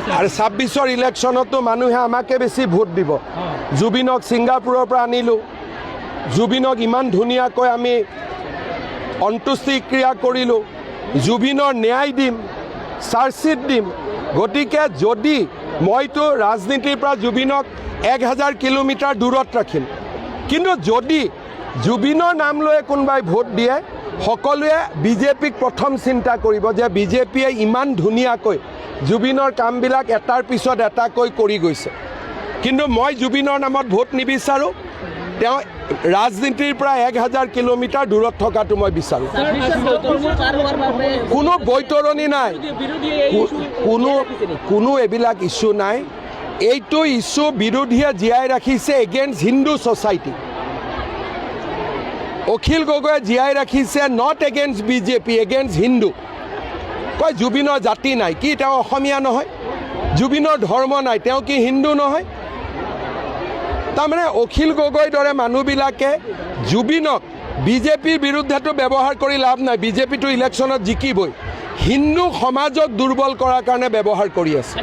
আৰু 26ৰ ইলেকশ্যনতো মানুহে আমাকে বেছি ভোট দিব। জুবিনক ছিংগাপুৰৰ পৰা আনিলোঁ, জুবিনক ইমান ধুনীয়াকৈ আমি অন্ত্যেষ্টিক্ৰিয়া কৰিলোঁ, জুবিনৰ ন্যায় দিম, চাৰ্জশ্বিট দিম। গতিকে যদি মইতো ৰাজনীতিৰ পৰা জুবিনক 1000 কিলোমিটাৰ দূৰত ৰাখিম, কিন্তু যদি জুবিনৰ নাম লৈ কোনোবাই ভোট দিয়ে, সকলোৱে বিজেপিক প্ৰথম চিন্তা কৰিব যে বিজেপিয়ে ইমান ধুনীয়াকৈ জুবিনৰ কামবিলাক এটাৰ পিছত এটাকৈ কৰি গৈছে। কিন্তু মই জুবিনৰ নামত ভোট নিবিচাৰোঁ, তেওঁ ৰাজনীতিৰ পৰা 1000 কিলোমিটাৰ দূৰত থকাটো মই বিচাৰোঁ। কোনো বৈতৰণি নাই, কোনো এইবিলাক ইছ্যু নাই। এইটো ইছ্যু বিৰোধীয়ে জীয়াই ৰাখিছে এগেইনষ্ট হিন্দু ছ'চাইটি। অখিল গগৈয়ে জীয়াই ৰাখিছে not against BJP, against Hindu. কয় জুবিনৰ জাতি নাই, কি তেওঁ অসমীয়া নহয়? জুবিনৰ ধৰ্ম নাই, তেওঁ কি হিন্দু নহয়? তাৰমানে অখিল গগৈৰ দৰে মানুহবিলাকে জুবিনক বিজেপিৰ বিৰুদ্ধেতো ব্যৱহাৰ কৰি লাভ নাই, বিজেপিটো ইলেকশ্যনত জিকিবই, হিন্দু সমাজক দুৰ্বল কৰাৰ কাৰণে ব্যৱহাৰ কৰি আছে।